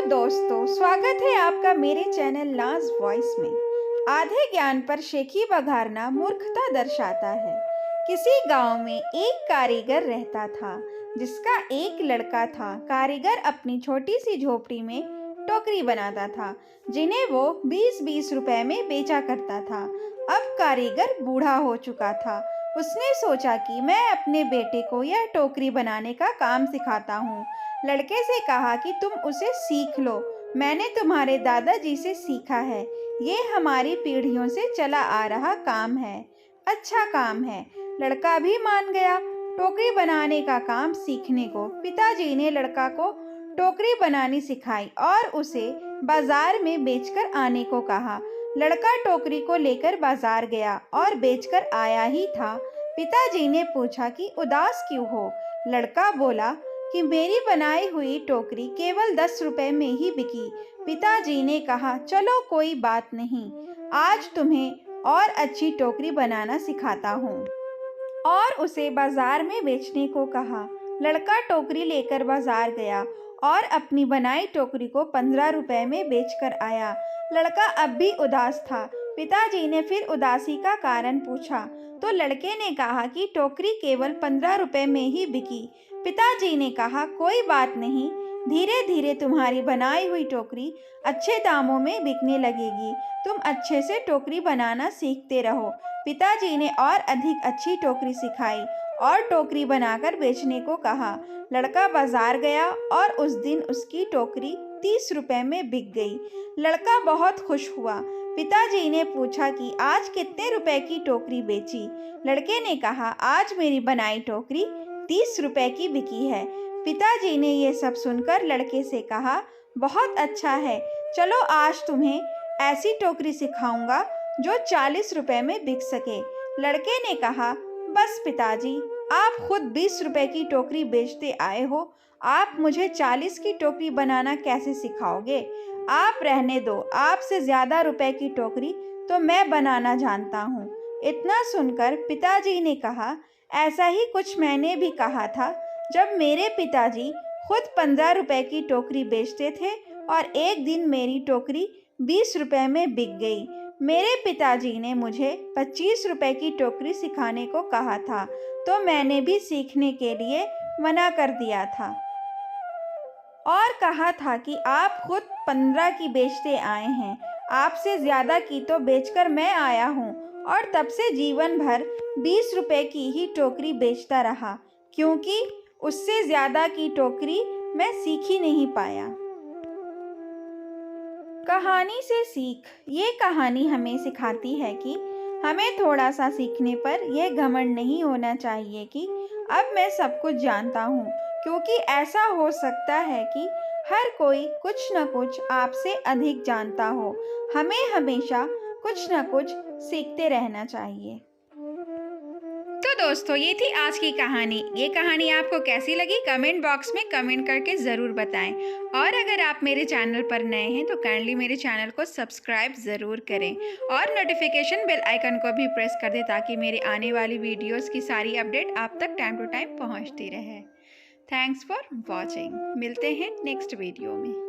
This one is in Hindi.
दोस्तों, स्वागत है आपका मेरे चैनल नाज वॉइस में। आधे ज्ञान पर शेखी बघारना मूर्खता दर्शाता है। किसी गांव में एक कारीगर रहता था जिसका एक लड़का था। कारीगर अपनी छोटी सी झोपड़ी में टोकरी बनाता था जिन्हें वो 20-20 रुपए में बेचा करता था। अब कारीगर बूढ़ा हो चुका था। उसने सोचा कि मैं अपने बेटे को यह टोकरी बनाने का काम सिखाता हूँ। लड़के से कहा कि तुम उसे सीख लो, मैंने तुम्हारे दादाजी से सीखा है। ये हमारी पीढ़ियों से चला आ रहा काम है, अच्छा काम है। लड़का भी मान गया। टोकरी बनाने का काम सीखने को पिताजी ने लड़का को टोकरी बनानी सिखाई और उसे बाजार में बेचकर आने को कहा। लड़का टोकरी को लेकर बाजार गया और बेचकर आया ही था। पिताजी ने पूछा कि उदास क्यों हो? लड़का बोला कि मेरी बनाई हुई टोकरी केवल 10 रुपए में ही बिकी। पिताजी ने कहा, चलो कोई बात नहीं, आज तुम्हें और अच्छी टोकरी बनाना सिखाता हूँ, और उसे बाजार में बेचने को कहा। लड़का टोकरी लेकर बाजार गया और अपनी बनाई टोकरी को 15 रुपए में बेचकर आया। लड़का अब भी उदास था। पिताजी ने फिर उदासी का कारण पूछा तो लड़के ने कहा कि टोकरी केवल 15 रुपए में ही बिकी। पिताजी ने कहा, कोई बात नहीं, धीरे धीरे तुम्हारी बनाई हुई टोकरी अच्छे दामों में बिकने लगेगी। तुम अच्छे से टोकरी बनाना सीखते रहो। पिताजी ने और अधिक अच्छी टोकरी सिखाई और टोकरी बनाकर बेचने को कहा। लड़का बाजार गया और उस दिन उसकी टोकरी 30 रुपए में बिक गई। लड़का बहुत खुश हुआ। पिताजी ने पूछा कि आज कितने रुपए की टोकरी बेची? लड़के ने कहा, आज मेरी बनाई टोकरी 30 रुपए की बिकी है। पिताजी ने ये सब सुनकर लड़के से कहा, बहुत अच्छा है, चलो आज तुम्हें ऐसी टोकरी सिखाऊंगा जो 40 रुपए में बिक सके। लड़के ने कहा, बस पिताजी, आप खुद 20 रुपए की टोकरी बेचते आए हो, आप मुझे 40 की टोकरी बनाना कैसे सिखाओगे? आप रहने दो, आपसे ज़्यादा रुपए की टोकरी तो मैं बनाना जानता हूँ। इतना सुनकर पिताजी ने कहा, ऐसा ही कुछ मैंने भी कहा था जब मेरे पिताजी खुद 15 रुपए की टोकरी बेचते थे और एक दिन मेरी टोकरी 20 रुपए में बिक गई। मेरे पिताजी ने मुझे 25 रुपए की टोकरी सिखाने को कहा था तो मैंने भी सीखने के लिए मना कर दिया था और कहा था कि आप खुद 15 की बेचते आए हैं, आपसे ज़्यादा की तो बेचकर मैं आया हूँ। और तब से जीवन भर 20 रुपए की ही टोकरी बेचता रहा, क्योंकि उससे ज़्यादा की टोकरी मैं सीख ही नहीं पाया। कहानी से सीख। ये कहानी हमें सिखाती है कि हमें थोड़ा सा सीखने पर यह घमंड नहीं होना चाहिए कि अब मैं सब कुछ जानता हूँ, क्योंकि ऐसा हो सकता है कि हर कोई कुछ न कुछ आपसे अधिक जानता हो। हमें हमेशा कुछ न कुछ सीखते रहना चाहिए। तो दोस्तों, ये थी आज की कहानी। ये कहानी आपको कैसी लगी कमेंट बॉक्स में कमेंट करके ज़रूर बताएं। और अगर आप मेरे चैनल पर नए हैं तो काइंडली मेरे चैनल को सब्सक्राइब ज़रूर करें और नोटिफिकेशन बेल आइकन को भी प्रेस कर दें ताकि मेरे आने वाली वीडियोस की सारी अपडेट आप तक टाइम टू टाइम पहुंचती रहे। Thanks for watching. मिलते हैं नेक्स्ट वीडियो में।